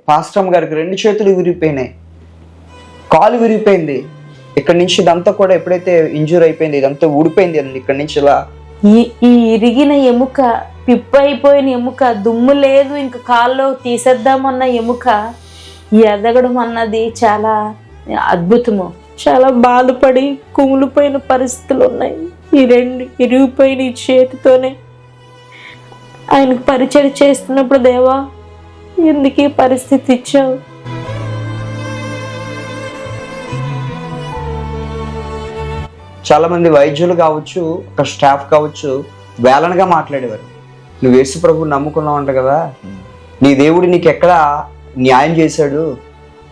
పాస్టమ్ గారికి 2 చేతులు విరిగిపోయినాయి, కాలు విరిగిపోయింది. ఇక్కడ నుంచి ఇదంతా కూడా ఎప్పుడైతే ఇంజూర్ అయిపోయింది, ఇదంతా ఊడిపోయింది అండి. ఇక్కడ నుంచి ఇలా ఈ ఇరిగిన ఎముక, పిప్పైపోయిన ఎముక, దుమ్ము లేదు ఇంక కాల్లో తీసేద్దామన్న ఎముక ఎదగడం అన్నది చాలా అద్భుతము. చాలా బాధపడి కుమిలిపోయిన పరిస్థితులు ఉన్నాయి. ఈ 2 ఇరిగిపోయిన ఈ చేతితోనే ఆయనకు పరిచయం చేస్తున్నప్పుడు, దేవా ఎందుకు ఈ పరిస్థితి ఇచ్చావు? చాలా మంది వైద్యులు కావచ్చు, ఒక స్టాఫ్ కావచ్చు, వేలనగా మాట్లాడేవారు. నువ్వు యేసు ప్రభువు నమ్ముకున్నావు అంట కదా, నీ దేవుడు నీకు ఎక్కడ న్యాయం చేశాడు,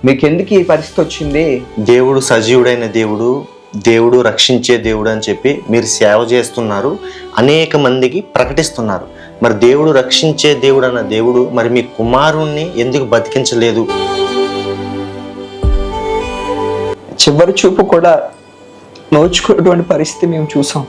మీకెందుకు ఈ పరిస్థితి వచ్చింది? దేవుడు సజీవుడైన దేవుడు, దేవుడు రక్షించే దేవుడు అని చెప్పి మీరు సేవ చేస్తున్నారు, అనేక మందికి ప్రకటిస్తున్నారు. మరి దేవుడు రక్షించే దేవుడు అన్న దేవుడు మరి మీ కుమారుణ్ణి ఎందుకు బతికించలేదు? చివరి చూపు కూడా నోచుకున్నటువంటి పరిస్థితి మేము చూసాం.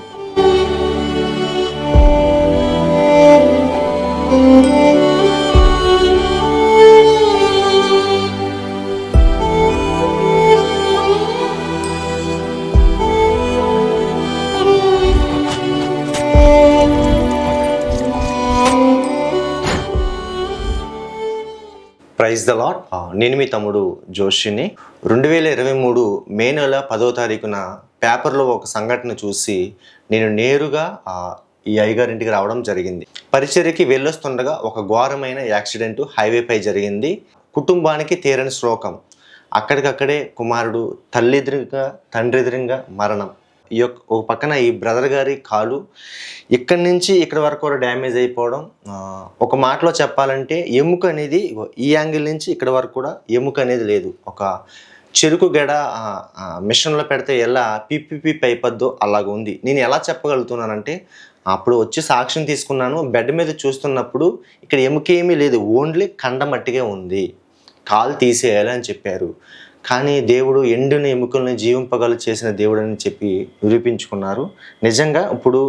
Praise the lord. నేను మీ తమ్ముడు జోషిని. 2023 మే నెల 10వ తారీఖున పేపర్లో ఒక సంఘటన చూసి నేను నేరుగా ఈ అయ్యగారింటికి రావడం జరిగింది. పరిచర్యకి వెళ్ళొస్తుండగా ఒక ఘోరమైన యాక్సిడెంట్ హైవేపై జరిగింది. కుటుంబానికి తీరని శ్లోకం. అక్కడికక్కడే కుమారుడు తల్లిదండ్రులుగా తండ్రిదండ్రులుగా మరణం. ఒక పక్కన ఈ బ్రదర్ గారి కాలు ఇక్కడి నుంచి ఇక్కడి వరకు కూడా డ్యామేజ్ అయిపోవడం. ఒక మాటలో చెప్పాలంటే ఎముక అనేది ఈ యాంగిల్ నుంచి ఇక్కడి వరకు కూడా ఎముక అనేది లేదు. ఒక చెరుకు గెడ మిషన్లో పెడితే ఎలా పిప్పి పైపద్దో అలాగ ఉంది. నేను ఎలా చెప్పగలుగుతున్నానంటే, అప్పుడు వచ్చి సాక్ష్యం తీసుకున్నాను. బెడ్ మీద చూస్తున్నప్పుడు ఇక్కడ ఎముకేమీ లేదు, ఓన్లీ కండ మట్టిగా ఉంది, కాలు తీసేయాలి అని చెప్పారు. కానీ దేవుడు ఎండిన ఎముకల్ని జీవింపగల చేసిన దేవుడు అని చెప్పి నిరూపించుకున్నారు. నిజంగా ఇప్పుడు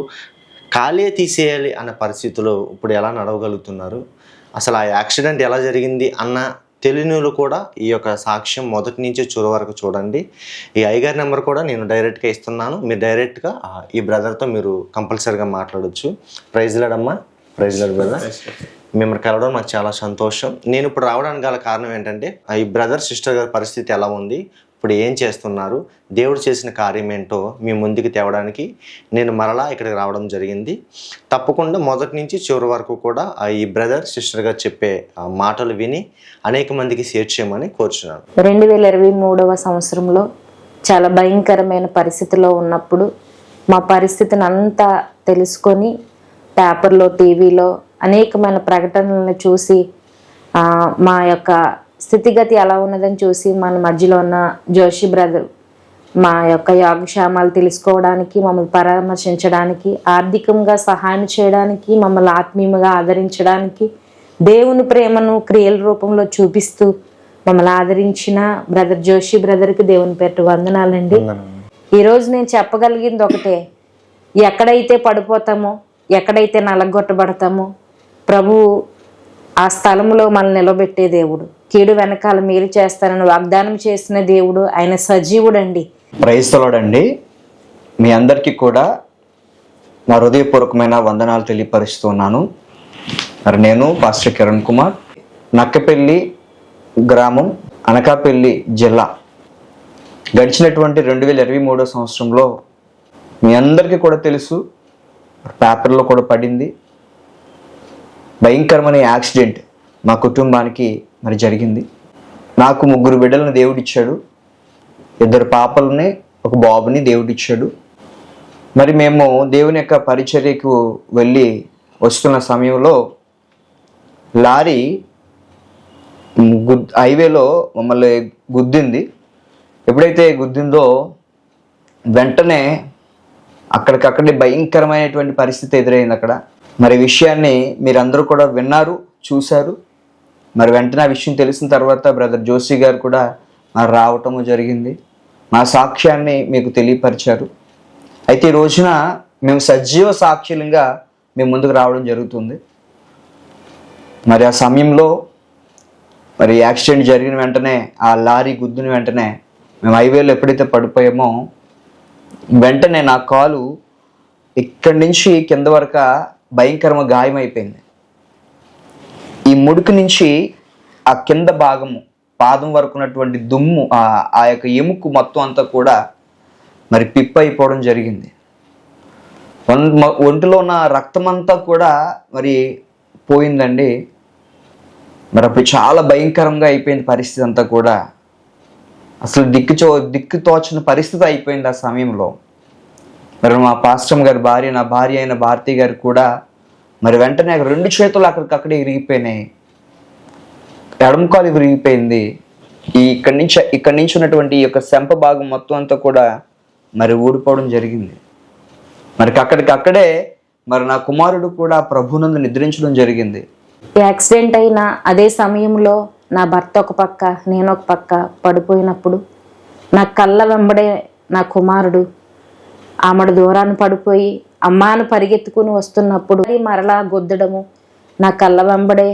కాలే తీసేయాలి అన్న పరిస్థితిలో ఇప్పుడు ఎలా నడవగలుగుతున్నారు? అసలు ఆ యాక్సిడెంట్ ఎలా జరిగింది అన్న తెలియనిలు కూడా ఈ యొక్క సాక్ష్యం మొదటి నుంచి చివరి వరకు చూడండి. ఈ అయ్యగారి నెంబర్ కూడా నేను డైరెక్ట్గా ఇస్తున్నాను. మీరు డైరెక్ట్గా ఈ బ్రదర్తో మీరు కంపల్సరీగా మాట్లాడవచ్చు. ప్రైజ్ లార్డ్ అమ్మా. Praise lord brother. మిమ్మల్ని కలవడం నాకు చాలా సంతోషం. నేను ఇప్పుడు రావడానికి గల కారణం ఏంటంటే, ఈ బ్రదర్ సిస్టర్ గారి పరిస్థితి ఎలా ఉంది, ఇప్పుడు ఏం చేస్తున్నారు, దేవుడు చేసిన కార్యం ఏంటో మీ ముందుకు తేవడానికి నేను మరలా ఇక్కడికి రావడం జరిగింది. తప్పకుండా మొదటి నుంచి చివరి వరకు కూడా ఈ బ్రదర్ సిస్టర్ గారు చెప్పే మాటలు విని అనేక మందికి షేర్ చేయమని కోరుచున్నాను. 2023వ సంవత్సరంలో చాలా భయంకరమైన పరిస్థితిలో ఉన్నప్పుడు మా పరిస్థితిని అంతా తెలుసుకొని పేపర్లో, టీవీలో అనేకమైన ప్రకటనలను చూసి మా యొక్క స్థితిగతి ఎలా ఉన్నదని చూసి మన మధ్యలో ఉన్న జోషి బ్రదర్ మా యొక్క యోగక్షేమాలు తెలుసుకోవడానికి, మమ్మల్ని పరామర్శించడానికి, ఆర్థికంగా సహాయం చేయడానికి, మమ్మల్ని ఆత్మీయంగా ఆదరించడానికి, దేవుని ప్రేమను క్రియల రూపంలో చూపిస్తూ మమ్మల్ని ఆదరించిన బ్రదర్ జోషి బ్రదర్కి దేవుని పేరు వందనాలండి. ఈరోజు నేను చెప్పగలిగింది ఒకటే, ఎక్కడైతే పడిపోతామో, ఎక్కడైతే నలగొట్టబడతామో ప్రభువు ఆ స్థలంలో మనల్ని నిలబెట్టే దేవుడు, కీడు వెనకాల మేలు చేస్తానని వాగ్దానం చేసిన దేవుడు, ఆయన సజీవుడండి. ప్రైజ్ ది లార్డ్ అండి. మీ అందరికీ కూడా నా హృదయపూర్వకమైన వందనాలు తెలియపరుస్తున్నాను. మరి నేను పాస్టర్ కిరణ్ కుమార్, నక్కపల్లి గ్రామం, అనకాపల్లి జిల్లా. గడిచినటువంటి 2023 సంవత్సరంలో మీ అందరికీ కూడా తెలుసు, పేపర్లో కూడా పడింది, భయంకరమైన యాక్సిడెంట్ మా కుటుంబానికి మరి జరిగింది. నాకు 3 బిడ్డలను దేవుడిచ్చాడు, 2 పాపలని, ఒక బాబుని దేవుడిచ్చాడు. మరి మేము దేవుని యొక్క పరిచర్యకు వెళ్ళి వస్తున్న సమయంలో లారీ హైవేలో మమ్మల్ని గుద్దింది. ఎప్పుడైతే గుద్దిందో వెంటనే అక్కడికక్కడే భయంకరమైనటువంటి పరిస్థితి ఎదురైంది అక్కడ. మరి విషయాన్ని మీరందరూ కూడా విన్నారు, చూశారు. మరి వెంటనే ఆ విషయం తెలిసిన తర్వాత బ్రదర్ జోషి గారు కూడా రావటము జరిగింది, మా సాక్ష్యాన్ని మీకు తెలియపరిచారు. అయితే ఈ రోజున మేము సజీవ సాక్షులంగా మేము ముందుకు రావడం జరుగుతుంది. మరి ఆ సమయంలో మరి యాక్సిడెంట్ జరిగిన వెంటనే ఆ లారీ గుద్దిన వెంటనే మేము హైవేలో ఎప్పుడైతే పడిపోయామో వెంటనే నా కాలు ఇక్కడి నుంచి కింద వరకు భయంకరంగా గాయమైపోయింది. ఈ ముడుకు నుంచి ఆ కింద భాగము పాదం వరకు ఉన్నటువంటి దుమ్ము ఆ యొక్క ఎముక మొత్తం అంతా కూడా మరి పిప్ప అయిపోవడం జరిగింది. ఒంటిలో ఉన్న రక్తం అంతా కూడా మరి పోయిందండి. మరి అప్పుడు చాలా భయంకరంగా అయిపోయింది పరిస్థితి అంతా కూడా. అసలు దిక్కు తోచిన పరిస్థితి అయిపోయింది ఆ సమయంలో. మరి మా పాస్టర్ గారి భార్య, నా భార్య అయిన భారతి గారు కూడా మరి వెంటనే 2 చేతులు అక్కడికక్కడే విరిగిపోయినాయి. ఎడమ కాలు విరిగిపోయింది. ఇక్కడి నుంచి ఉన్నటువంటి ఈ యొక్క శంప భాగం మొత్తం అంతా కూడా మరి ఊడిపోవడం జరిగింది. మరి అక్కడికక్కడే మరి నా కుమారుడు కూడా ప్రభునందు నిద్రించడం జరిగింది. యాక్సిడెంట్ అయిన అదే సమయంలో నా భర్త ఒక పక్క, నేను ఒక పక్క పడిపోయినప్పుడు నా కళ్ళ వెంబడే నా కుమారుడు ఆమెడు దూరాన్ని పడిపోయి అమ్మాను పరిగెత్తుకుని వస్తున్నప్పుడు మరలా గుద్దడము, నా కళ్ళ వెంబడే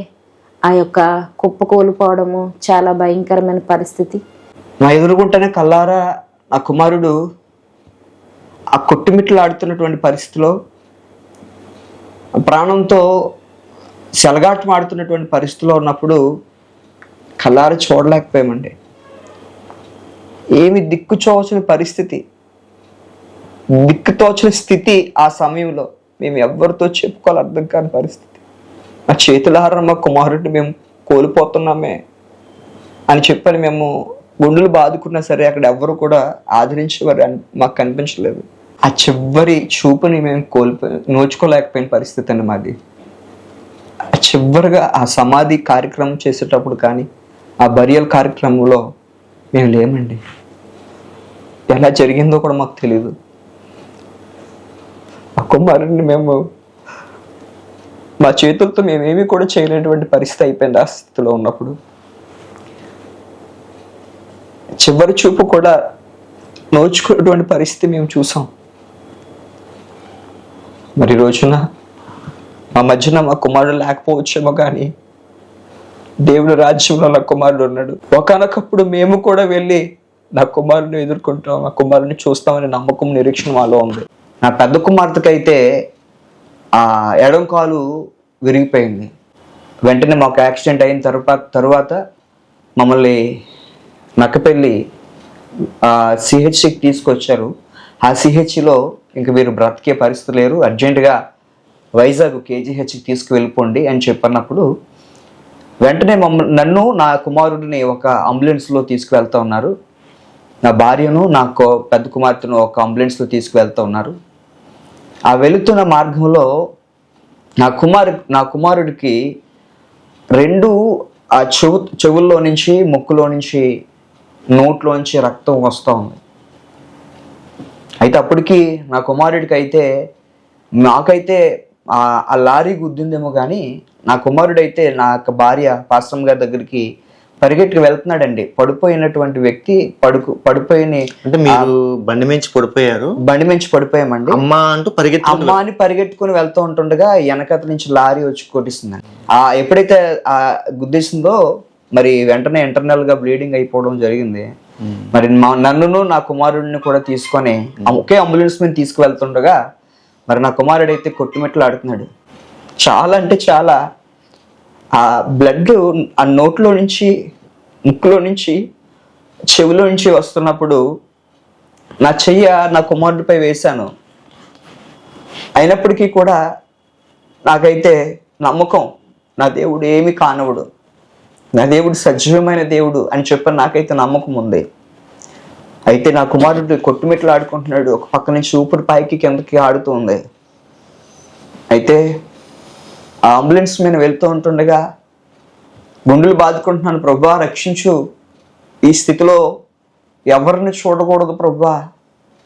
ఆ యొక్క కుప్ప కూలిపోవడము చాలా భయంకరమైన పరిస్థితి. నా ఎదురుగుంటనే కల్లారా ఆ కుమారుడు ఆ కొట్టుమిట్లు ఆడుతున్నటువంటి పరిస్థితిలో, ప్రాణంతో చెలగాటం ఆడుతున్నటువంటి పరిస్థితిలో ఉన్నప్పుడు కల్లారా చూడలేకపోయామండి. ఏమి దిక్కు తోచని పరిస్థితి, దిక్కు తోచని స్థితి. ఆ సమయంలో మేము ఎవరితో చెప్పుకోవాలి అర్థం కాని పరిస్థితి. మా చేతులారా మా కుమారుడిని మేము కోల్పోతున్నామే అని చెప్పని మేము గుండెలు బాదుకున్నా సరే అక్కడ ఎవరు కూడా ఆదరించేవారు మాకు కనిపించలేదు. ఆ చివరి చూపుని మేము నోచుకోలేకపోయిన పరిస్థితి అండి మాది. చివరిగా ఆ సమాధి కార్యక్రమం చేసేటప్పుడు కానీ ఆ బరియల్ కార్యక్రమంలో మేము లేమండి. ఎలా జరిగిందో కూడా మాకు తెలియదు. ఆ కుమారుడిని మేము మా చేతులతో మేమేమీ కూడా చేయలేనటువంటి పరిస్థితి అయిపోయింది. ఆ స్థితిలో ఉన్నప్పుడు చివరి చూపు కూడా నోచుకున్నటువంటి పరిస్థితి మేము చూసాం. మరి రోజున మా మధ్యన మా కుమారుడు లేకపోవచ్చేమో కానీ దేవుని రాజ్యంలో నా కుమారుడు ఉన్నాడు. ఒకనొకప్పుడు మేము కూడా వెళ్ళి నా కుమారుడిని ఎదుర్కొంటాం, నా కుమారుడిని చూస్తామనే నమ్మకం, నిరీక్షణ మాలో ఉంది. నా పెద్ద కుమార్తెకి అయితే ఆ ఎడం కాలు విరిగిపోయింది. వెంటనే మాకు యాక్సిడెంట్ అయిన తర్వాత మమ్మల్ని నక్కపల్లి సిహెచ్సికి తీసుకొచ్చారు. ఆ సిహెచ్సిలో ఇంక మీరు బ్రతికే పరిస్థితి లేరు, అర్జెంటుగా వైజాగ్ కేజీహెచ్కి తీసుకువెళ్ళిపోండి అని చెప్పన్నప్పుడు వెంటనే నన్ను నా కుమారుడిని ఒక అంబులెన్స్లో తీసుకువెళ్తా ఉన్నారు. నా భార్యను నాకు పెద్ద కుమార్తెను ఒక అంబులెన్స్లో తీసుకువెళ్తా ఉన్నారు. ఆ వెళుతున్న మార్గంలో నా కుమారుడికి 2 ఆ చెవుల్లో నుంచి, ముక్కులో నుంచి, నోట్లో నుంచి రక్తం వస్తూ ఉంది. అయితే అప్పటికి నా కుమారుడికి అయితే నాకైతే ఆ లారీ గుద్దిందేమో కానీ నా కుమారుడైతే నా యొక్క భార్య పాస్టర్ గారి దగ్గరికి పరిగెట్టుకు వెళ్తున్నాడండి. పడిపోయినటువంటి వ్యక్తి పడిపోయి అంటే మీరు బండి మించి పడిపోయారు? బండి మించి పడిపోయామండి. అమ్మా అని పరిగెట్టుకుని వెళ్తూ ఉంటుండగా వెనకత నుంచి లారీ వచ్చి కొట్టిస్తుందండి. ఎప్పుడైతే గుద్దేసిందో మరి వెంటనే ఇంటర్నల్ గా బ్లీడింగ్ అయిపోవడం జరిగింది. మరి నన్నును నా కుమారుడిని కూడా తీసుకొని ఒకే అంబులెన్స్ మీద తీసుకువెళ్తుండగా మరి నా కుమారుడు అయితే కొట్టుమెట్లు ఆడుతున్నాడు. చాలా అంటే చాలా ఆ బ్లడ్ ఆ నోట్లో నుంచి, ముక్కులో నుంచి, చెవిలో నుంచి వస్తున్నప్పుడు నా చెయ్య నా కుమారుడిపై వేశాను. అయినప్పటికీ కూడా నాకైతే నమ్మకం, నా దేవుడు ఏమి కానవుడు, నా దేవుడు సజీవమైన దేవుడు అని చెప్పని నాకైతే నమ్మకం ఉంది. అయితే నా కుమారుడు కొట్టుమెట్లు ఆడుకుంటున్నాడు. ఒక పక్క నుంచి ఊపిరి పైకి కిందకి ఆడుతూ ఉంది. అయితే ఆ అంబులెన్స్ మీద వెళ్తూ ఉంటుండగా గుండెలు బాదుకుంటున్నాను, ప్రభువా రక్షించు, ఈ స్థితిలో ఎవరిని చూడకూడదు ప్రభువా,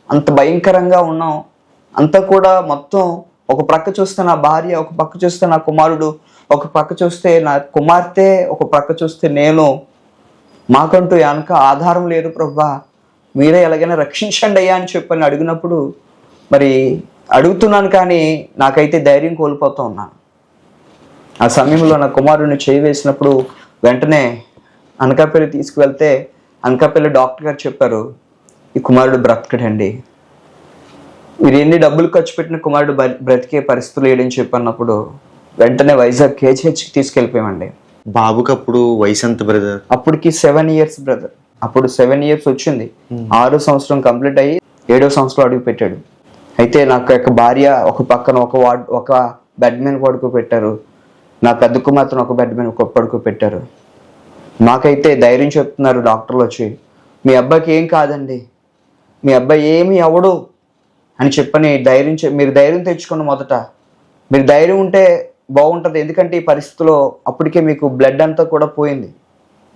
అంత భయంకరంగా ఉన్నాం. అంతా కూడా మొత్తం ఒక ప్రక్క చూస్తే నా భార్య, ఒక పక్క చూస్తే నా కుమారుడు, ఒక పక్క చూస్తే నా కుమార్తె, ఒక ప్రక్క చూస్తే నేను. మాకంటూ వెనక ఆధారం లేదు ప్రభువా, మీరే ఎలాగైనా రక్షించండి అయ్యా అని చెప్పని అడిగినప్పుడు మరి అడుగుతున్నాను కానీ నాకైతే ధైర్యం కోల్పోతూ ఉన్నాను. ఆ సమయంలో నా కుమారుడిని చేయి వేసినప్పుడు వెంటనే అనకాపల్లి తీసుకువెళ్తే అనకాపల్లి డాక్టర్ గారు చెప్పారు, ఈ కుమారుడు బ్రతకడండి, మీరు ఎన్ని డబ్బులు ఖర్చు పెట్టిన కుమారుడు బ్రతికే పరిస్థితులు లేడని చెప్పన్నప్పుడు వెంటనే వైజాగ్ కేజీహెచ్కి తీసుకెళ్ళిపోయామండి. బాబుకి అప్పుడు వయసు ఎంత బ్రదర్? అప్పటికి 7 years బ్రదర్. అప్పుడు 7 years వచ్చింది. 6వ సంవత్సరం కంప్లీట్ అయ్యి 7వ సంవత్సరం అడుగు పెట్టాడు. అయితే నాకు యొక్క భార్య ఒక పక్కన ఒక బెడ్ మీద పడుకోబెట్టారు, నా పెద్ద కుమార్తెను ఒక బెడ్ మీద పడుకోబెట్టారు. మాకైతే ధైర్యం చెప్తున్నారు డాక్టర్లు వచ్చి, మీ అబ్బాయికి ఏం కాదండి, మీ అబ్బాయి ఏమి అవ్వడు అని చెప్పని మీరు ధైర్యం తెచ్చుకోండి. మొదట మీరు ధైర్యం ఉంటే బాగుంటుంది. ఎందుకంటే ఈ పరిస్థితిలో అప్పటికే మీకు బ్లడ్ అంతా కూడా పోయింది,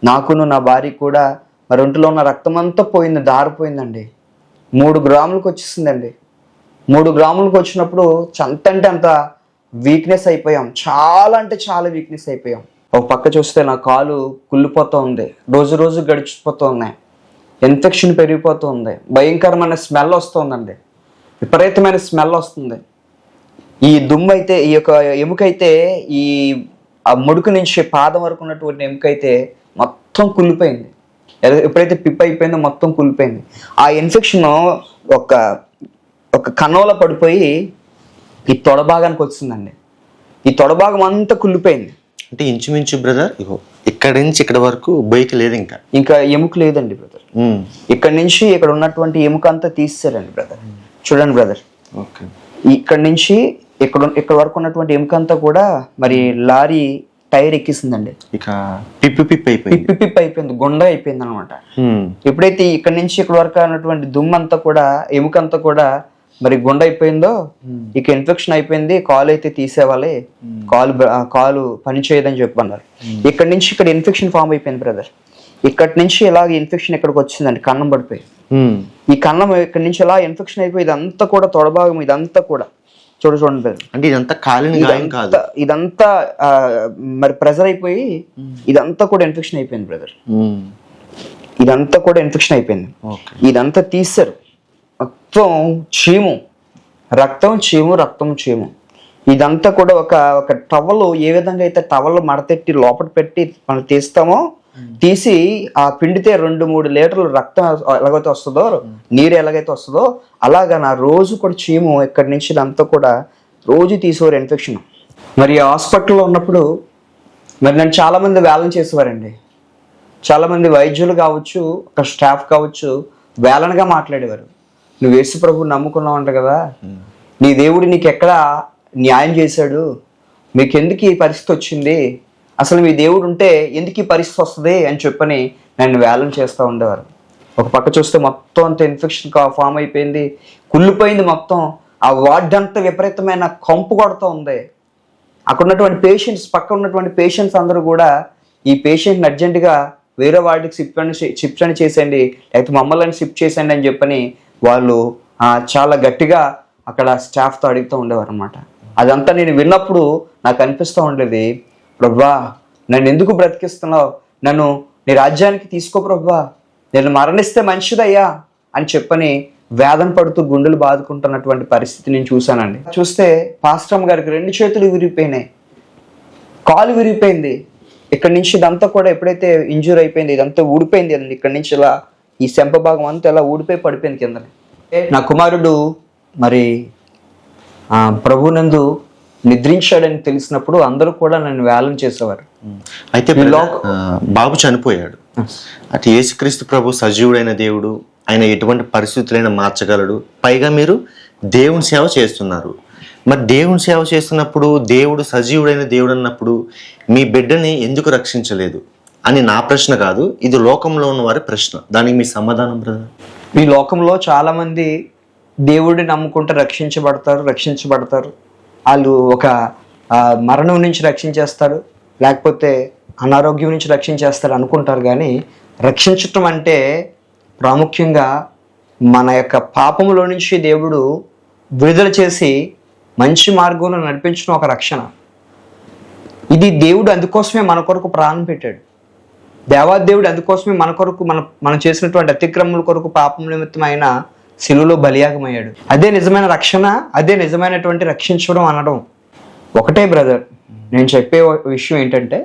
నాకును నా భార్యకి కూడా మరి ఒంటిలో ఉన్న రక్తం అంతా పోయింది, దారిపోయిందండి. 3 గ్రాములకు వచ్చేసిందండి. 3 గ్రాములకు వచ్చినప్పుడు అంటే అంత వీక్నెస్ అయిపోయాం, చాలా అంటే చాలా వీక్నెస్ అయిపోయాం. ఒక పక్క చూస్తే నా కాలు కుళ్ళిపోతూ ఉంది, రోజు గడిచిపోతూ ఉన్నాయి, ఇన్ఫెక్షన్ పెరిగిపోతూ ఉంది, భయంకరమైన స్మెల్ వస్తుందండి, విపరీతమైన స్మెల్ వస్తుంది. ఈ దుమ్ము అయితే, ఈ యొక్క ఎముకైతే, ఆ ముడుకు నుంచి పాదం వరకు ఉన్నటువంటి ఎముకైతే మొత్తం కుళ్ళిపోయింది. ఎప్పుడైతే పిప్ అయిపోయిందో మొత్తం కుళ్ళిపోయింది. ఆ ఇన్ఫెక్షన్ ఒక కన్నంలో పడిపోయి ఈ తొడభాగానికి వచ్చిందండి. ఈ తొడభాగం అంతా కుళ్ళిపోయింది. అంటే ఇంచుమించు బ్రదర్ ఇక్కడి నుంచి ఇక్కడ వరకు బైక్ లేదు, ఇంకా ఎముక లేదండి బ్రదర్. ఇక్కడ నుంచి ఇక్కడ ఉన్నటువంటి ఎముక అంతా తీసేశారండి బ్రదర్. చూడండి బ్రదర్, ఇక్కడ నుంచి ఇక్కడ వరకు ఉన్నటువంటి ఎముక అంతా కూడా మరి లారీ టైర్ ఎక్కిసిందండి. ఇక పిప్పి అయిపోయింది, గుండ అయిపోయింది అనమాట. ఎప్పుడైతే ఇక్కడ నుంచి ఇక్కడ వరకు ఉన్నటువంటి దుమ్మంతా కూడా, ఎముక అంతా కూడా మరి గుండ అయిపోయిందో, ఇక ఇన్ఫెక్షన్ అయిపోయింది, కాలు అయితే తీసేవాలి, కాలు పని చేయదని చెప్పన్నారు. ఇక్కడ నుంచి ఇక్కడ ఇన్ఫెక్షన్ ఫామ్ అయిపోయింది బ్రదర్. ఇక్కడి నుంచి ఇలాగ ఇన్ఫెక్షన్ ఇక్కడికి వచ్చిందండి, కన్నం పడిపోయి. ఈ కన్నం ఇక్కడ నుంచి ఇలా ఇన్ఫెక్షన్ అయిపోయి ఇదంతా కూడా తొడభాగం ఇదంతా కూడా చూడండి బ్రదర్. అంటే ఇదంతా కాలిన గాయం కాదు, ఇదంతా మరి ప్రెజర్ అయిపోయి ఇదంతా కూడా ఇన్ఫెక్షన్ అయిపోయింది బ్రదర్. ఇదంతా కూడా ఇన్ఫెక్షన్ అయిపోయింది. ఇదంతా తీశారు, మొత్తం చీము, రక్తం చీము. ఇదంతా కూడా ఒక టవల్, ఏ విధంగా అయితే టవల్ మడతెట్టి లోపల పెట్టి మనం తీస్తామో, తీసి ఆ పిండితే 2-3 లీటర్లు రక్తం ఎలాగైతే వస్తుందో, నీరు ఎలాగైతే వస్తుందో అలాగా నా రోజు కూడా చీము ఇక్కడి నుంచి ఇదంతా కూడా రోజు తీసేవారు ఇన్ఫెక్షన్. మరి హాస్పిటల్లో ఉన్నప్పుడు మరి నన్ను చాలామంది వేలం చేసేవారండి. చాలామంది వైద్యులు కావచ్చు, ఒక స్టాఫ్ కావచ్చు, వేలనగా మాట్లాడేవారు. నువ్వు యేసు ప్రభువుని నమ్ముకున్నావు అంట కదా, నీ దేవుడు నీకు ఎక్కడ న్యాయం చేశాడు, మీకెందుకు ఈ పరిస్థితి వచ్చింది, అసలు మీ దేవుడు ఉంటే ఎందుకు ఈ పరిస్థితి వస్తుంది అని చెప్పని నన్ను వేలం చేస్తూ ఉండేవారు. ఒక పక్క చూస్తే మొత్తం అంత ఇన్ఫెక్షన్ ఫామ్ అయిపోయింది, కుళ్ళిపోయింది మొత్తం. ఆ వార్డ్ అంతా విపరీతమైన కంపు కొడుతూ ఉంది. అక్కడ ఉన్నటువంటి పేషెంట్స్, పక్క ఉన్నటువంటి పేషెంట్స్ అందరూ కూడా ఈ పేషెంట్ని అర్జెంటుగా వేరే వార్డుకి షిఫ్ట్ అని చేసేయండి, లేకపోతే మమ్మల్ని షిఫ్ట్ చేసేయండి అని చెప్పని వాళ్ళు చాలా గట్టిగా అక్కడ స్టాఫ్తో అడుగుతూ ఉండేవారు అనమాట. అదంతా నేను విన్నప్పుడు నాకు అనిపిస్తూ ఉండేది, ప్రభువా నన్ను ఎందుకు బ్రతికిస్తున్నావు, నన్ను నీ రాజ్యానికి తీసుకో ప్రభువా, నేను మరణిస్తే మంచిదయ్యా అని చెప్పని వేదన పడుతూ గుండెలు బాదుకుంటున్నటువంటి పరిస్థితి నేను చూశానండి. చూస్తే పాస్టర్ గారికి 2 చేతులు విరిగిపోయినాయి, కాలు విరిగిపోయింది. ఇక్కడ నుంచి ఇదంతా కూడా ఎప్పుడైతే ఇంజూర్ అయిపోయింది, ఇదంతా ఊడిపోయింది. ఇక్కడ నుంచి ఇలా ఈ శంప భాగం అంతా ఇలా ఊడిపోయి పడిపోయింది కింద. నా కుమారుడు మరి ప్రభునందు నిద్రించాడని తెలిసినప్పుడు అందరూ కూడా నన్ను వేలం చేసేవారు. అయితే బాబు చనిపోయాడు, అటు యేసుక్రీస్తు ప్రభు సజీవుడైన దేవుడు, ఆయన ఎటువంటి పరిస్థితులైనా మార్చగలడు. పైగా మీరు దేవుని సేవ చేస్తున్నారు. మరి దేవుని సేవ చేస్తున్నప్పుడు దేవుడు సజీవుడైన దేవుడు అన్నప్పుడు మీ బిడ్డని ఎందుకు రక్షించలేదు అని నా ప్రశ్న కాదు, ఇది లోకంలో ఉన్న వారి ప్రశ్న. దానికి మీ సమాధానం బ్రదర్? ఈ లోకంలో చాలా మంది దేవుడిని నమ్ముకుంటే రక్షించబడతారు. వాళ్ళు ఒక మరణం నుంచి రక్షించేస్తారు, లేకపోతే అనారోగ్యం నుంచి రక్షించేస్తారు అనుకుంటారు. కానీ రక్షించటం అంటే ప్రాముఖ్యంగా మన యొక్క పాపములో నుంచి దేవుడు విడుదల చేసి మంచి మార్గంలో నడిపించడం ఒక రక్షణ. ఇది దేవుడు అందుకోసమే మన కొరకు ప్రాణం పెట్టాడు. దేవాదేవుడు అందుకోసమే మన కొరకు మనం చేసినటువంటి అతిక్రమముల కొరకు పాపం నిమిత్తం ఆయన శిలువలో బలియాగమయ్యాడు. అదే నిజమైన రక్షణ, అదే నిజమైనటువంటి రక్షించడం అనడం ఒకటే బ్రదర్. నేను చెప్పే విషయం ఏంటంటే,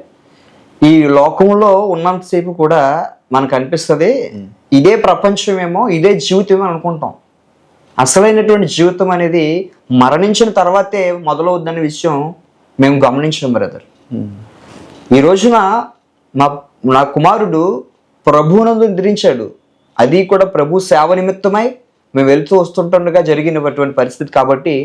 ఈ లోకంలో ఉన్నంతసేపు కూడా మనకు అనిపిస్తుంది ఇదే ప్రపంచమేమో, ఇదే జీవితం అనుకుంటాం. అసలైనటువంటి జీవితం అనేది మరణించిన తర్వాతే మొదలవుద్దనే విషయం మేము గమనించడం బ్రదర్. ఈ రోజున నా కుమారుడు ప్రభువునందు నిద్రించాడు. అది కూడా ప్రభు సేవ నిమిత్తమై మేము వెళ్తూ వస్తుంటుండగా జరిగినటువంటి పరిస్థితి కాబట్టి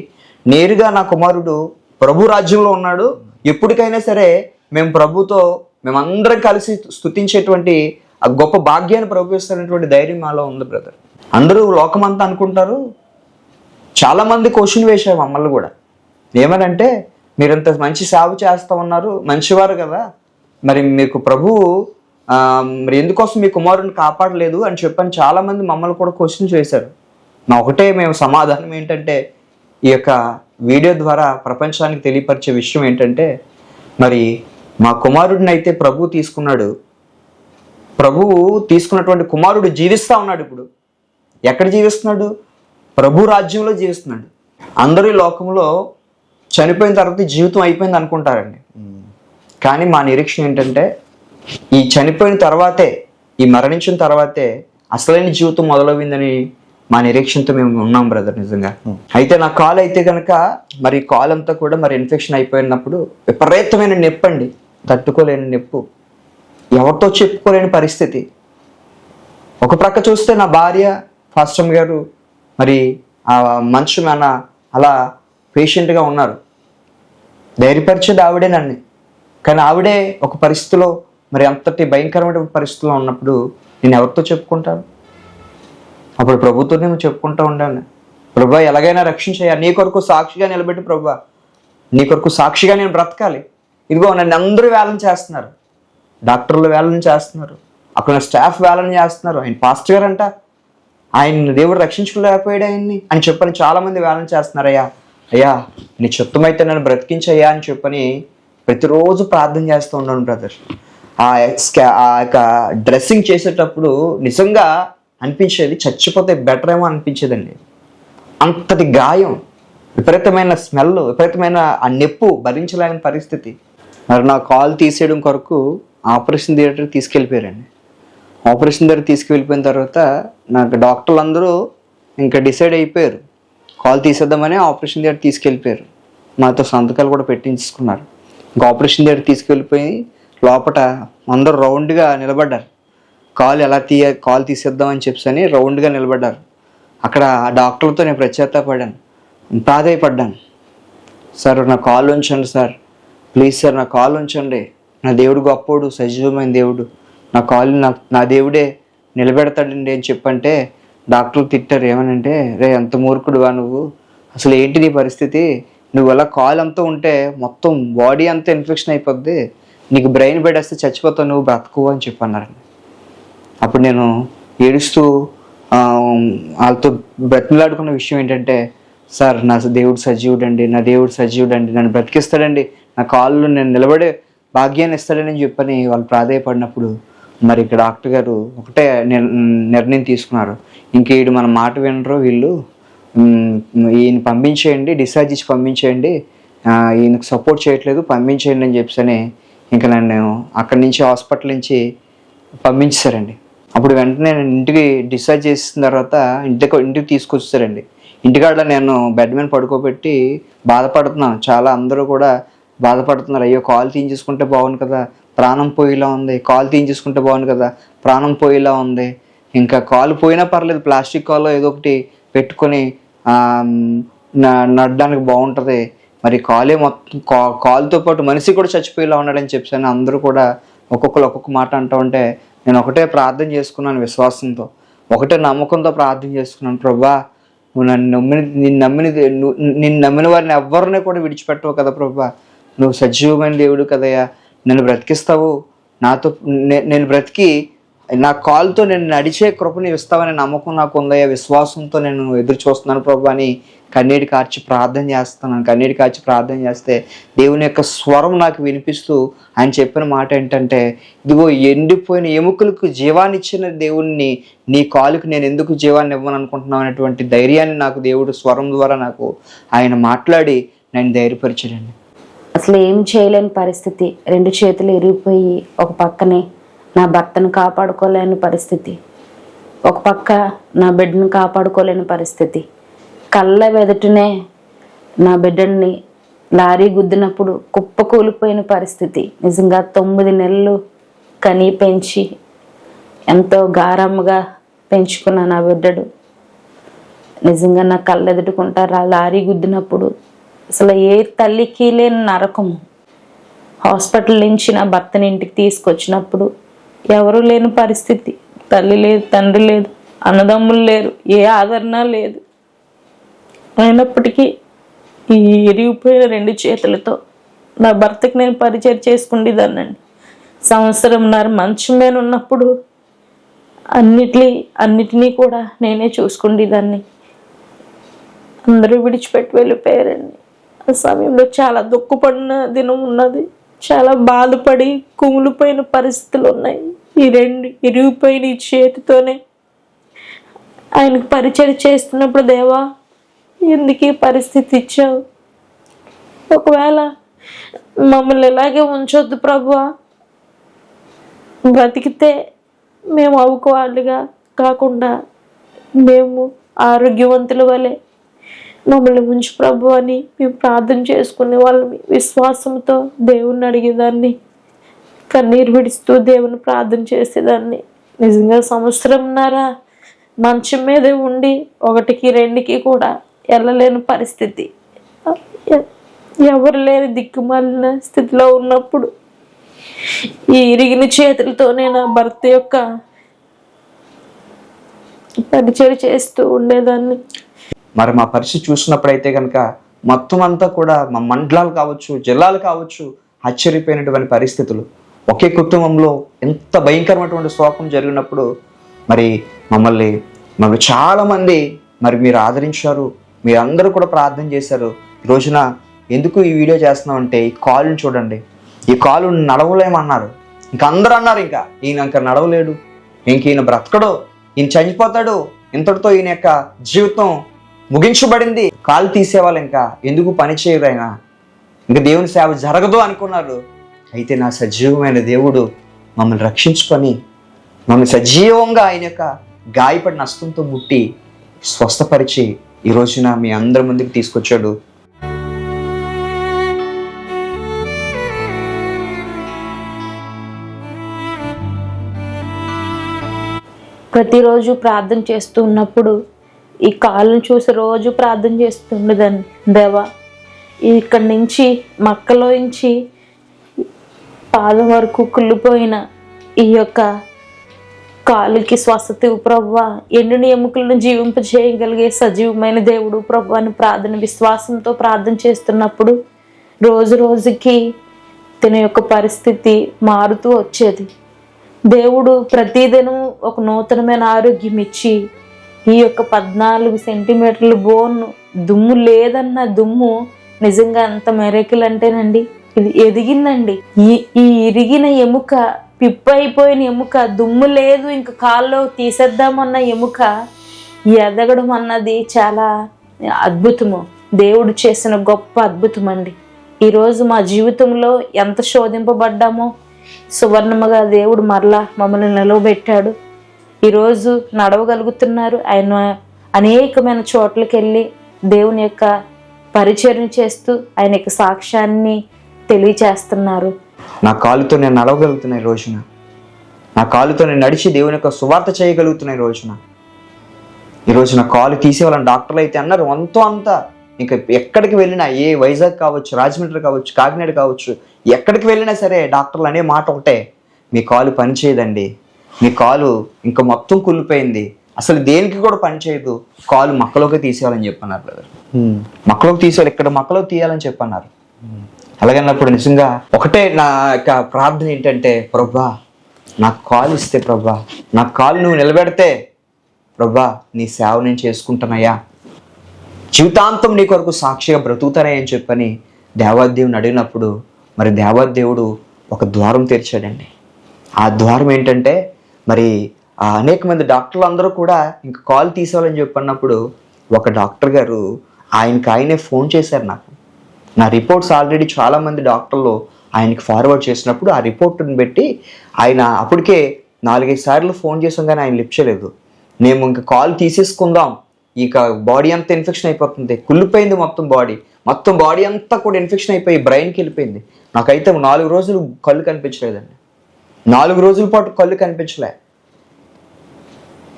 నేరుగా నా కుమారుడు ప్రభు రాజ్యంలో ఉన్నాడు. ఎప్పటికైనా సరే మేము ప్రభుతో మేమందరం కలిసి స్తుతించేటువంటి ఆ గొప్ప భాగ్యాన్ని ప్రభు ఇస్తున్నటువంటి ధైర్యం మాలో ఉంది బ్రదర్. అందరూ లోకమంతా అనుకుంటారు. చాలామంది క్వశ్చన్ వేశారు మమ్మల్ని కూడా, ఏమనంటే మీరు ఇంత మంచి సేవ చేస్తూ ఉన్నారు, మంచివారు కదా, మరి మీకు ప్రభువు మరి ఎందుకోసం మీ కుమారుడిని కాపాడలేదు అని చెప్పని చాలామంది మమ్మల్ని కూడా క్వశ్చన్స్ వేశారు. నా ఒకటే మేము సమాధానం ఏంటంటే, ఈ యొక్క వీడియో ద్వారా ప్రపంచానికి తెలియపరిచే విషయం ఏంటంటే, మరి మా కుమారుడిని అయితే ప్రభువు తీసుకున్నాడు. ప్రభువు తీసుకున్నటువంటి కుమారుడు జీవిస్తూ ఉన్నాడు. ఇప్పుడు ఎక్కడ జీవిస్తున్నాడు? ప్రభు రాజ్యంలో జీవిస్తున్నాడు. అందరూ ఈ లోకంలో చనిపోయిన తర్వాత జీవితం అయిపోయింది అనుకుంటారండి. కానీ మా నిరీక్షణ ఏంటంటే, ఈ చనిపోయిన తర్వాతే, ఈ మరణించిన తర్వాతే అసలైన జీవితం మొదలైందని మా నిరీక్షణతో మేము ఉన్నాం బ్రదర్ నిజంగా. అయితే నా కాలు అయితే కనుక మరి కాలు అంతా కూడా మరి ఇన్ఫెక్షన్ అయిపోయినప్పుడు విపరీతమైన నొప్పి అండి, తట్టుకోలేని నొప్పు, ఎవరితో చెప్పుకోలేని పరిస్థితి. ఒక ప్రక్క చూస్తే నా భార్య ఫాస్టమ్ గారు మరి ఆ మంచు మన అలా పేషెంట్గా ఉన్నారు. ధైర్యపరిచేది ఆవిడే నన్ను. కానీ ఆవిడే ఒక పరిస్థితిలో మరి అంతటి భయంకరమైన పరిస్థితిలో ఉన్నప్పుడు నేను ఎవరితో చెప్పుకుంటాను? అప్పుడు ప్రభుతో నేను చెప్పుకుంటూ ఉండాను, ప్రభా ఎలాగైనా రక్షించయ్యా, నీ కొరకు సాక్షిగా నిలబెట్టి ప్రభా, నీ కొరకు సాక్షిగా నేను బ్రతకాలి. ఇదిగో నన్ను అందరూ వేలం చేస్తున్నారు, డాక్టర్లు వేలం చేస్తున్నారు, అక్కడ స్టాఫ్ వేలం చేస్తున్నారు. ఆయన పాస్టర్ గారు అంట, ఆయన దేవుడు రక్షించుకోలేకపోయాడు ఆయన్ని అని చెప్పని చాలామంది వేలం చేస్తున్నారు. అయ్యా నీ చిత్తమైతే నన్ను బ్రతికించయ్యా అని చెప్పని ప్రతిరోజు ప్రార్థన చేస్తూ ఉన్నాను బ్రదర్. ఆ యొక్క డ్రెస్సింగ్ చేసేటప్పుడు నిజంగా అనిపించేది చచ్చిపోతే బెటర్ ఏమో అనిపించేదండి. అంతటి గాయం, విపరీతమైన స్మెల్, విపరీతమైన ఆ నొప్పు భరించలేని పరిస్థితి. మరి నా కాల్ తీసేయడం కొరకు ఆపరేషన్ థియేటర్కి తీసుకెళ్ళిపోయారండి. ఆపరేషన్ దగ్గర తీసుకువెళ్ళిపోయిన తర్వాత నాకు డాక్టర్లు అందరూ ఇంకా డిసైడ్ అయిపోయారు, కాల్ తీసేద్దామని ఆపరేషన్ థియేటర్ తీసుకెళ్ళిపోయారు. నాతో సంతకాలు కూడా పెట్టించుకున్నారు. ఇంకా ఆపరేషన్ థియేటర్ తీసుకెళ్ళిపోయి లోపల అందరూ రౌండ్గా నిలబడ్డారు. కాల్ తీసేద్దామని చెప్పని రౌండ్గా నిలబడ్డారు. అక్కడ ఆ డాక్టర్లతో నేను ప్రత్యేకపడ్డాను, ప్రాధాయపడ్డాను. సార్ నా కాల్ ఉంచండి సార్, ప్లీజ్ సార్ నా కాల్ ఉంచండి, నా దేవుడు గొప్పోడు, సజీవమైన దేవుడు, నా కాలు నా దేవుడే నిలబెడతాడండి అని చెప్పంటే డాక్టర్లు తిట్టారు. ఏమనంటే, రే ఎంత మూర్ఖుడువా నువ్వు, అసలు ఏంటి నీ పరిస్థితి, నువ్వు అలా కాలు అంతా ఉంటే మొత్తం బాడీ అంతా ఇన్ఫెక్షన్ అయిపోద్ది, నీకు బ్రెయిన్ పడేస్తే చచ్చిపోతావు, నువ్వు బ్రతకు అని చెప్పన్నారండి. అప్పుడు నేను ఏడుస్తూ వాళ్ళతో బ్రతిమలాడుకున్న విషయం ఏంటంటే, సార్ నా దేవుడు సజీవుడండి, నా దేవుడు సజీవుడండి, నన్ను బ్రతికిస్తాడండి, నా కాళ్ళు నేను నిలబడే భాగ్యాన్ని ఇస్తాడని చెప్పని వాళ్ళు ప్రాధాయపడినప్పుడు మరి ఇక్కడ డాక్టర్ గారు ఒకటే నిర్ణయం తీసుకున్నారు, ఇంకేడు మన మాట వినరు వీళ్ళు, ఈయన పంపించేయండి, డిశ్చార్జ్ ఇచ్చి పంపించేయండి, ఈయనకు సపోర్ట్ చేయట్లేదు, పంపించేయండి అని చెప్పని ఇంకా నన్ను అక్కడి నుంచి హాస్పిటల్ నుంచి పంపించారండి. అప్పుడు వెంటనే నేను ఇంటికి డిశ్చార్జ్ చేసిన తర్వాత ఇంటికి తీసుకొచ్చారండి. ఇంటికాడ నేను బెడ్ మీద పడుకోబెట్టి బాధపడుతున్నాను. చాలా అందరూ కూడా బాధపడుతున్నారు, అయ్యో కాలు తీయించేసుకుంటే బాగుంది కదా, ప్రాణం పోయేలా ఉంది, కాలు తీయించేసుకుంటే బాగుంది కదా, ప్రాణం పోయేలా ఉంది, ఇంకా కాలు పోయినా పర్లేదు ప్లాస్టిక్ కాలు ఏదో ఒకటి పెట్టుకొని నడడానికి బాగుంటుంది, మరి కాలే మొత్తం కాలుతో పాటు మనిషి కూడా చచ్చిపోయేలా ఉన్నాడని చెప్పాను. అందరూ కూడా ఒక్కొక్కరు ఒక్కొక్క మాట అంటూ ఉంటే నేను ఒకటే ప్రార్థన చేసుకున్నాను, విశ్వాసంతో ఒకటే నమ్మకంతో ప్రార్థన చేసుకున్నాను, ప్రభా నువ్వు నిన్ను నమ్మిన వారిని ఎవరిని కూడా విడిచిపెట్టవు కదా ప్రభా, నువ్వు సజీవమైన దేవుడు కదయ్యా, నన్ను బ్రతికిస్తావు, నాతో నేను బ్రతికి నా కాలుతో నేను నడిచే కృపని ఇస్తావనే నమ్మకం నాకు ఉందయ్యా, విశ్వాసంతో నేను ఎదురు చూస్తున్నాను ప్రభు అని కన్నీటి కార్చి ప్రార్థన చేస్తున్నాను. కన్నీటి కార్చి ప్రార్థన చేస్తే దేవుని యొక్క స్వరం నాకు వినిపిస్తూ ఆయన చెప్పిన మాట ఏంటంటే, ఇదిగో ఎండిపోయిన ఎముకలకు జీవాన్ని ఇచ్చిన దేవుణ్ణి నీ కాలుకు నేను ఎందుకు జీవాన్ని ఇవ్వను అనుకుంటున్నావు అనేటువంటి ధైర్యాన్ని నాకు దేవుడు స్వరం ద్వారా నాకు ఆయన మాట్లాడి నేను ధైర్యపరిచాడండి. అసలు ఏం చేయలేని పరిస్థితి. 2 చేతులు ఇరిగిపోయి ఒక పక్కనే నా భర్తను కాపాడుకోలేని పరిస్థితి, ఒక పక్క నా బిడ్డను కాపాడుకోలేని పరిస్థితి. కళ్ళ వెదటనే నా బిడ్డని లారీ గుద్దినప్పుడు కుప్పకూలిపోయిన పరిస్థితి. నిజంగా 9 నెలలు కని పెంచి ఎంతో గారమ్మగా పెంచుకున్న నా బిడ్డడు నిజంగా నా కళ్ళు ఎదుటికుంటారు. లారీ గుద్దినప్పుడు అసలు ఏ తల్లికి లేని నరకము. హాస్పిటల్ నుంచి నా భర్తని ఇంటికి తీసుకొచ్చినప్పుడు ఎవరు లేని పరిస్థితి. తల్లి లేదు, తండ్రి లేదు, అన్నదమ్ములు లేరు, ఏ ఆదరణ లేదు. అయినప్పటికీ ఈ ఇరిగిపోయిన 2 చేతులతో నా భర్తకి నేను పరిచయం చేసుకుండేదాన్నండి. 1.5 సంవత్సరం మంచం మీద ఉన్నప్పుడు అన్నిటినీ కూడా నేనే చూసుకుండేదాన్ని. అందరూ విడిచిపెట్టి వెళ్ళిపోయారండి. ఆ సమయంలో చాలా దుఃఖపడిన దినం ఉన్నది. చాలా బాధపడి కుమిలిపోయిన పరిస్థితులు ఉన్నాయి. ఈ 2 ఇరిగిపోయిన ఈ చేతితోనే ఆయనకు పరిచయం చేస్తున్నప్పుడు, దేవా ఎందుకు ఈ పరిస్థితి ఇచ్చావు? ఒకవేళ మమ్మల్ని ఇలాగే ఉంచొద్దు ప్రభువా. బ్రతికితే మేము అవుకోవాలిగా కాకుండా మేము ఆరోగ్యవంతుల వలె మమ్మల్ని ఉంచు ప్రభు అని మేము ప్రార్థన చేసుకునే వాళ్ళని, విశ్వాసంతో దేవుణ్ణి అడిగేదాన్ని, కన్నీరు విడుస్తూ దేవుని ప్రార్థన చేసేదాన్ని. నిజంగా 1.5 సంవత్సరం మంచం మీదే ఉండి 1కి 2కి కూడా వెళ్ళలేని పరిస్థితి, ఎవరు లేని దిక్కుమాలిన స్థితిలో ఉన్నప్పుడు ఈ ఇరిగిన చేతులతోనే నా భర్త యొక్క పరిచయం చేస్తూ ఉండేదాన్ని. మరి మా పరిస్థితి చూసినప్పుడైతే కనుక మొత్తం అంతా కూడా మా మండలాలు కావచ్చు, జిల్లాలు కావచ్చు, ఆశ్చర్యపోయినటువంటి పరిస్థితులు. ఒకే కుటుంబంలో ఎంత భయంకరమైనటువంటి శోకం జరిగినప్పుడు మరి మమ్మల్ని చాలామంది మరి మీరు ఆదరించారు, మీరు అందరూ కూడా ప్రార్థన చేశారు. ఈ రోజున ఎందుకు ఈ వీడియో చేస్తున్నామంటే ఈ కాలుని చూడండి, ఈ కాలు నడవలేమన్నారు. ఇంకా అందరూ అన్నారు ఇంకా ఈయన నడవలేడు, ఈయన బ్రతకడు, ఈయన చనిపోతాడు, ఇంతటితో ఈయన యొక్క జీవితం ముగించబడింది. కాలు తీసేవాళ్ళు ఇంకా ఎందుకు పని చేయరు, ఆయన ఇంకా దేవుని సేవ జరగదు అనుకున్నారు. అయితే నా సజీవమైన దేవుడు మమ్మల్ని రక్షించుకొని మమ్మల్ని సజీవంగా ఆయన యొక్క గాయపడిన హస్తంతో ముట్టి స్వస్థపరిచి ఈ రోజున మీ అందరి ముందుకు తీసుకొచ్చాడు. ప్రతిరోజు ప్రార్థన చేస్తూ ఉన్నప్పుడు ఈ కాళ్ళను చూసి రోజు ప్రార్థన చేస్తుండేదాన్ని, దేవా ఇక్కడి నుంచి మక్కలోంచి పాదం వరకు కుళ్ళిపోయిన ఈ యొక్క కాలుకి స్వస్థత ప్రభువా, ఎండిన ఎముకలను జీవింపజేయగలిగే సజీవమైన దేవుడు ప్రభు అని ప్రార్థన విశ్వాసంతో ప్రార్థన చేస్తున్నప్పుడు రోజుకి తన యొక్క పరిస్థితి మారుతూ వచ్చేది. దేవుడు ప్రతిదినం ఒక నూతనమైన ఆరోగ్యం ఇచ్చి ఈ యొక్క 14 సెంటీమీటర్ల బోన్ దుమ్ము లేదన్న దుమ్ము నిజంగా అంత మెరకిల్ అంటేనండి ఇది ఎదిగిందండి. ఈ ఇరిగిన ఎముక, పిప్పైపోయిన ఎముక, దుమ్ము లేదు ఇంక కాల్లో తీసేద్దామన్న ఎముక ఎదగడం అన్నది చాలా అద్భుతము. దేవుడు చేసిన గొప్ప అద్భుతం అండి. ఈరోజు మా జీవితంలో ఎంత శోధింపబడ్డామో సువర్ణముగా దేవుడు మరలా మమ్మల్ని నిలవబెట్టాడు. ఈరోజు నడవగలుగుతున్నారు. ఆయన అనేకమైన చోట్లకి వెళ్ళి దేవుని యొక్క పరిచయం చేస్తూ ఆయన యొక్క సాక్ష్యాన్ని తెలియచేస్తున్నారు. నా కాలుతో నేను నడవగలుగుతున్నా ఈ రోజున, నా కాలుతో నేను నడిచి దేవుని యొక్క సువార్త చేయగలుగుతున్నా ఈ రోజున కాలు తీసేవాళ్ళని డాక్టర్లు అయితే అన్నారు. అంతా ఇంకా ఎక్కడికి వెళ్ళినా, ఏ వైజాగ్ కావచ్చు, రాజమండ్రి కావచ్చు, కాకినాడ కావచ్చు, ఎక్కడికి వెళ్ళినా సరే డాక్టర్లు అనే మాట ఒకటే, మీ కాలు పనిచేయదండి, మీ కాలు ఇంకా మొత్తం కుళ్ళిపోయింది, అసలు దేనికి కూడా పనిచేయదు, కాలు మక్కలోకి తీసేయాలని చెప్పన్నారు బ్రదర్. మక్కలోకి తీసేయాలి, ఇక్కడ మక్కలోకి తీయాలని చెప్పన్నారు. అలాగన్నప్పుడు నిజంగా ఒకటే నా యొక్క ప్రార్థన ఏంటంటే, ప్రభా నాకు కాలు ఇస్తే, ప్రభా నా కాలు నువ్వు నిలబెడితే ప్రభా నీ సేవ నేను చేసుకుంటానయ్యా, జీవితాంతం నీ కొరకు సాక్షిగా బ్రతుకుతానయ్యా అని చెప్పని దేవాదేవుని అడిగినప్పుడు మరి దేవాదేవుడు ఒక ద్వారం తెరిచాడండి. ఆ ద్వారం ఏంటంటే మరి అనేక మంది డాక్టర్లు అందరూ కూడా ఇంకా కాల్ తీసేవాళ్ళని చెప్పన్నప్పుడు ఒక డాక్టర్ గారు ఆయనకి ఆయనే ఫోన్ చేశారు నాకు. నా రిపోర్ట్స్ ఆల్రెడీ చాలామంది డాక్టర్లు ఆయనకి ఫార్వర్డ్ చేసినప్పుడు ఆ రిపోర్ట్ని పెట్టి ఆయన అప్పటికే 4-5 సార్లు ఫోన్ చేసాం కానీ ఆయన లిఫ్ట్ చేయలేదు. మేము ఇంకా కాల్ తీసేసుకుందాం, ఇక బాడీ అంతా ఇన్ఫెక్షన్ అయిపోతుంది, కుళ్ళిపోయింది మొత్తం బాడీ అంతా కూడా ఇన్ఫెక్షన్ అయిపోయి బ్రెయిన్కి వెళ్ళిపోయింది. నాకైతే 4 రోజులు కళ్ళు కనిపించలేదండి, 4 రోజుల పాటు కళ్ళు కనిపించలే.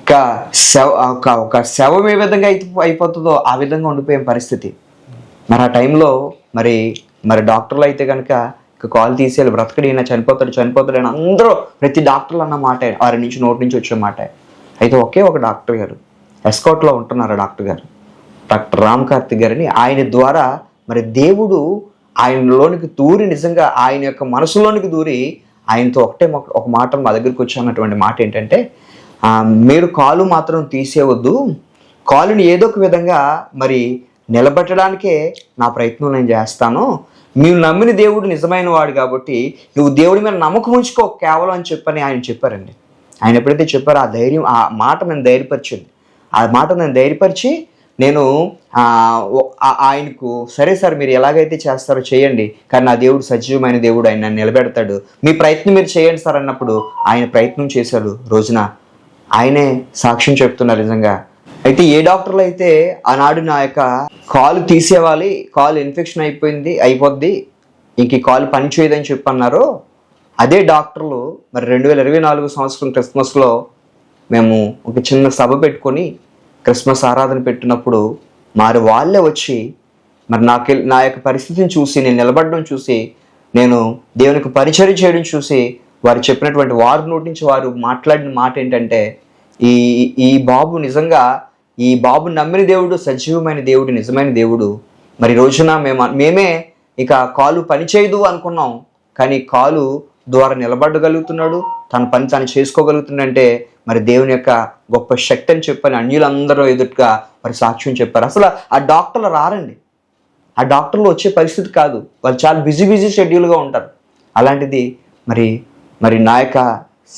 ఒక శవం ఏ విధంగా అయిపోతుందో ఆ విధంగా ఉండిపోయే పరిస్థితి. మరి ఆ టైంలో మరి డాక్టర్లు అయితే కనుక ఇక కాల్ తీసేయాలి, బ్రతకడైనా చనిపోతాడు అని అందరూ ప్రతి డాక్టర్లు అన్న మాట వారి నుంచి నోటి నుంచి వచ్చే మాట. అయితే ఒకే ఒక డాక్టర్ గారు ఎస్కాట్లో ఉంటున్నారు, డాక్టర్ రామ్ కార్తిక్ గారిని. ఆయన ద్వారా మరి దేవుడు ఆయనలోనికి దూరి, నిజంగా ఆయన యొక్క మనసులోనికి దూరి ఆయనతో ఒక మాట మా దగ్గరికి వచ్చి అన్నటువంటి మాట ఏంటంటే, మీరు కాలు మాత్రం తీసేయవద్దు, కాలుని ఏదో ఒక విధంగా మరి నిలబెట్టడానికే నా ప్రయత్నం నేను చేస్తాను, మీరు నమ్మిన దేవుడు నిజమైన వాడు కాబట్టి నువ్వు దేవుడి మీద నమ్మకం ఉంచుకో కేవలం అని చెప్పని ఆయన చెప్పారండి. ఆయన ఎప్పుడైతే చెప్పారో ఆ మాట నేను ధైర్యపరిచి నేను ఆయనకు సరే సార్ మీరు ఎలాగైతే చేస్తారో చేయండి, కానీ నా దేవుడు సజీవమైన దేవుడు, ఆయన నన్ను నిలబెడతాడు, మీ ప్రయత్నం మీరు చేయండి సార్ అన్నప్పుడు ఆయన ప్రయత్నం చేశాడు. రోజున ఆయనే సాక్ష్యం చెప్తున్నారు నిజంగా. అయితే ఏ డాక్టర్లు అయితే ఆనాడు నా యొక్క కాలు తీసేవాలి, కాలు ఇన్ఫెక్షన్ అయిపోద్ది, ఇంక ఈ కాలు పని చేయదని చెప్పన్నారో అదే డాక్టర్లు మరి 2024 సంవత్సరం క్రిస్మస్లో మేము ఒక చిన్న సభ పెట్టుకొని క్రిస్మస్ ఆరాధన పెట్టినప్పుడు మరి వాళ్ళే వచ్చి మరి నా యొక్క పరిస్థితిని చూసి, నేను నిలబడడం చూసి, నేను దేవునికి పరిచర్య చేయడం చూసి వారు చెప్పినటువంటి వారి నోటి నుంచి వారు మాట్లాడిన మాట ఏంటంటే, ఈ బాబు నిజంగా ఈ బాబు నమ్మిన దేవుడు సజీవమైన దేవుడు, నిజమైన దేవుడు. మరి రోజున మేమే ఇక కాలు పని చేయదు అనుకున్నాం, కానీ కాలు ద్వారా నిలబడగలుగుతున్నాడు, తన పని తాను చేసుకోగలుగుతుందంటే మరి దేవుని యొక్క గొప్ప శక్తి అని చెప్పని అన్యులందరూ ఎదుటిగా మరి సాక్ష్యం చెప్పారు. అసలు ఆ డాక్టర్లు రారండి, ఆ డాక్టర్లు వచ్చే పరిస్థితి కాదు, వాళ్ళు చాలా బిజీ షెడ్యూల్గా ఉంటారు. అలాంటిది మరి నా యొక్క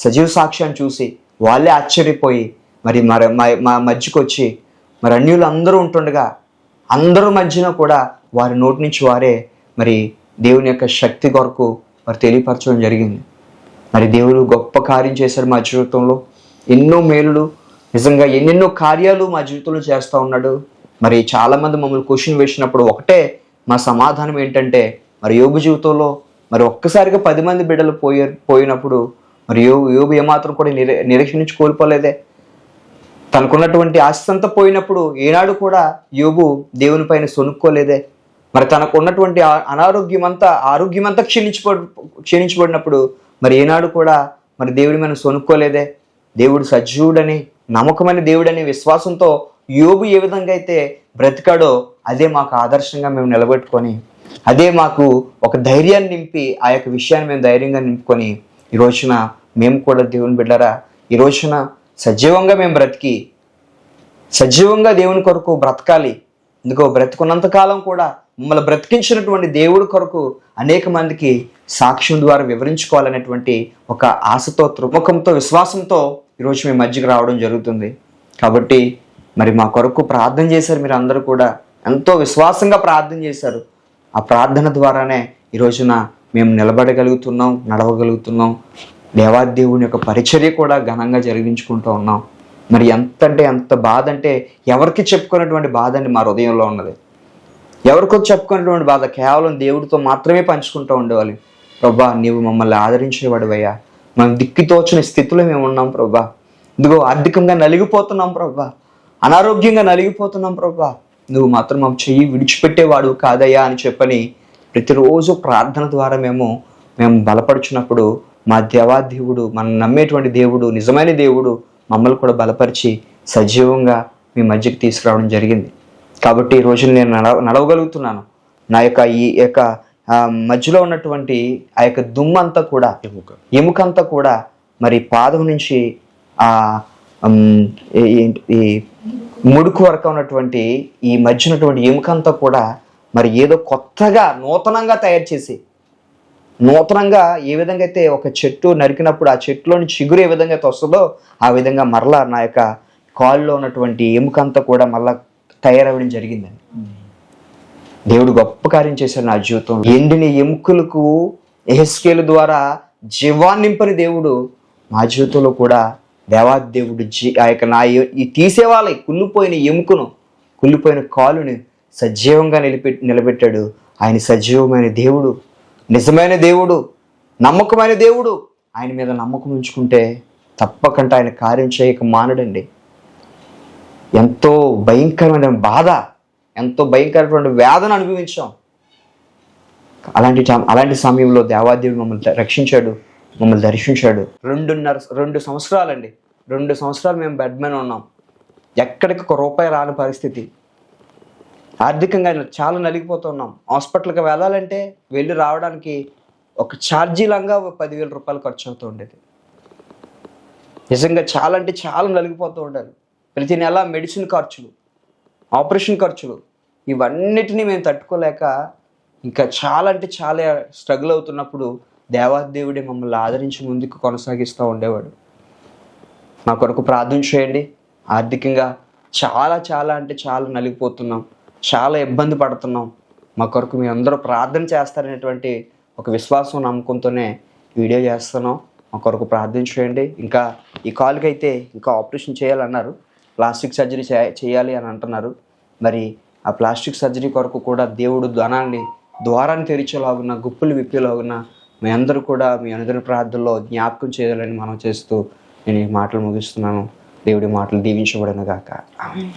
సజీవ సాక్ష్యాన్ని చూసి వాళ్ళే ఆశ్చర్యపోయి మరి మా మధ్యకు వచ్చి మరి అన్యులు అందరూ ఉంటుండగా అందరూ మధ్యన కూడా వారి నోటి నుంచి వారే మరి దేవుని యొక్క శక్తి కొరకు మరి తెలియపరచడం జరిగింది. మరి దేవుడు గొప్ప కార్యం చేశారు మా జీవితంలో, ఎన్నో మేలులు, నిజంగా ఎన్నెన్నో కార్యాలు మా జీవితంలో చేస్తూ ఉన్నాడు. మరి చాలామంది మమ్మల్ని క్వశ్చన్ వేసినప్పుడు ఒకటే మా సమాధానం ఏంటంటే, మరి యోబు జీవితంలో మరి ఒక్కసారిగా 10 మంది బిడ్డలు పోయినప్పుడు మరి యోబు ఏమాత్రం కూడా నిరీక్ష నుంచి కోల్పోలేదే. తనకున్నటువంటి ఆస్తి అంతా పోయినప్పుడు ఏనాడు కూడా యోబు దేవుని పైన సొనుక్కోలేదే. మరి తనకు ఉన్నటువంటి ఆరోగ్యమంతా క్షీణించబడినప్పుడు మరి ఏనాడు కూడా మరి దేవుడి మీద సొనుక్కోలేదే. దేవుడు సజీవుడని, నమ్మకమైన దేవుడని విశ్వాసంతో యోబు ఏ విధంగా అయితే బ్రతికాడో అదే మాకు ఆదర్శంగా మేము నిలబెట్టుకొని, అదే మాకు ఒక ధైర్యాన్ని నింపి, ఆ యొక్క విషయాన్ని మేము ధైర్యంగా నింపుకొని ఈ రోజున మేము కూడా దేవుని బిడ్డరా, ఈ రోజున సజీవంగా మేము బ్రతికి సజీవంగా దేవుని కొరకు బ్రతకాలి. ఎందుకో బ్రతుకున్నంతకాలం కూడా మమ్మల్ని బ్రతికించినటువంటి దేవుడి కొరకు అనేక మందికి సాక్ష్యం ద్వారా వివరించుకోవాలనేటువంటి ఒక ఆశతో, త్రుముఖంతో, విశ్వాసంతో ఈరోజు మీ మధ్యకి రావడం జరుగుతుంది. కాబట్టి మరి మా కొరకు ప్రార్థన చేశారు, మీరు అందరూ కూడా ఎంతో విశ్వాసంగా ప్రార్థన చేశారు. ఆ ప్రార్థన ద్వారానే ఈ రోజున మేము నిలబడగలుగుతున్నాం, నడవగలుగుతున్నాం. దేవాదేవుని యొక్క పరిచర్య కూడా ఘనంగా జరిగించుకుంటూ ఉన్నాం. మరి ఎంత బాధ అంటే ఎవరికి చెప్పుకున్నటువంటి బాధ అండి మా హృదయంలో ఉన్నది. ఎవరికో చెప్పుకున్నటువంటి బాధ కేవలం దేవుడితో మాత్రమే పంచుకుంటూ ఉండేవాళ్ళు. ప్రభా, నీవు మమ్మల్ని ఆదరించేవాడివయ్యా, మనం దిక్కుతోచని స్థితిలో మేము ఉన్నాం ప్రభా, ఇదిగో ఆర్థికంగా నలిగిపోతున్నాం ప్రభా, అనారోగ్యంగా నలిగిపోతున్నాం ప్రభా, నువ్వు మాత్రం మాకు చెయ్యి విడిచిపెట్టేవాడు కాదయ్యా అని చెప్పని ప్రతిరోజు ప్రార్థన ద్వారా మేము బలపడుచున్నప్పుడు మా దేవాదేవుడు, మనం నమ్మేటువంటి దేవుడు, నిజమైన దేవుడు మమ్మల్ని కూడా బలపరిచి సజీవంగా మీ మధ్యకి తీసుకురావడం జరిగింది. కాబట్టి ఈ రోజు నేను నడవగలుగుతున్నాను. నా యొక్క ఈ యొక్క మధ్యలో ఉన్నటువంటి ఆ యొక్క దుమ్మంతా కూడా, ఎముకంతా కూడా మరి పాదం నుంచి ఈ ముడుకు వరకు ఉన్నటువంటి ఈ మధ్య ఉన్నటువంటి ఎముకంతా కూడా మరి ఏదో కొత్తగా నూతనంగా తయారు చేసి, నూతనంగా ఏ విధంగా అయితే ఒక చెట్టు నరికినప్పుడు ఆ చెట్టులోని చిగురు ఏ విధంగా అయితే వస్తుందో ఆ విధంగా మరలా నా యొక్క కాళ్ళలో ఉన్నటువంటి ఎముకంతా కూడా మళ్ళా తయారవ్వడం జరిగిందండి. దేవుడు గొప్ప కార్యం చేశాడు నా జీవితంలో. ఎండిన ఎముకలకు యెహెజ్కేలు ద్వారా జీవాన్ని నింపని దేవుడు మా జీవితంలో కూడా దేవాదేవుడు ఆ యొక్క ఈ తీసేవాళ్ళ కుళ్ళిపోయిన ఎముకను, కుళ్ళిపోయిన కాలుని సజీవంగా నిలబెట్టాడు. ఆయన సజీవమైన దేవుడు, నిజమైన దేవుడు, నమ్మకమైన దేవుడు. ఆయన మీద నమ్మకం ఉంచుకుంటే తప్పకుండా ఆయన కార్యం చేయక మానడండి. ఎంతో భయంకరమైన బాధ, ఎంతో భయంకరమైన వేదన అనుభవించాం. అలాంటి సమయంలో దేవాదేవుడు మమ్మల్ని రక్షించాడు, మమ్మల్ని దర్శించాడు. 2 సంవత్సరాలండి, 2 సంవత్సరాలు మేము బెడ్ మీద ఉన్నాం. ఎక్కడికి ₹1 రాని పరిస్థితి. ఆర్థికంగా చాలా నలిగిపోతున్నాం. హాస్పిటల్కి వెళ్ళాలంటే వెళ్ళి రావడానికి ఒక ఛార్జీలంగా ₹10,000 ఖర్చు అవుతూ ఉండేది. నిజంగా చాలా అంటే చాలా నలిగిపోతూ ఉండాలి. ప్రతి నెల మెడిసిన్ ఖర్చులు, ఆపరేషన్ ఖర్చులు, ఇవన్నిటినీ మేము తట్టుకోలేక ఇంకా చాలా అంటే చాలా స్ట్రగుల్ అవుతున్నప్పుడు దేవాదేవుడే మమ్మల్ని ఆదరించి ముందుకు కొనసాగిస్తూ ఉండేవాడు. మా కొరకు ప్రార్థన చేయండి. ఆర్థికంగా చాలా చాలా అంటే చాలా నలిగిపోతున్నాం, చాలా ఇబ్బంది పడుతున్నాం. మా కొరకు మీ అందరూ ప్రార్థన చేస్తారనేటువంటి ఒక విశ్వాసం, నమ్మకంతోనే వీడియో చేస్తున్నాం. మా కొరకు ప్రార్థన చేయండి. ఇంకా ఈ కాలుకి అయితే ఇంకా ఆపరేషన్ చేయాలన్నారు, ప్లాస్టిక్ సర్జరీ చేయాలి అని అంటున్నారు. మరి ఆ ప్లాస్టిక్ సర్జరీ కొరకు కూడా దేవుడు ద్వారాన్ని తెరిచేలాగున్న, గుప్పులు విప్పేలాగున్న మీ అందరూ కూడా మీ అనుదిన ప్రార్థనలో జ్ఞాపకం చేయాలని మనం చేస్తూ నేను ఈ మాటలు ముగిస్తున్నాను. దేవుడి మాటలు దీవించబడను గాక. ఆమేన్.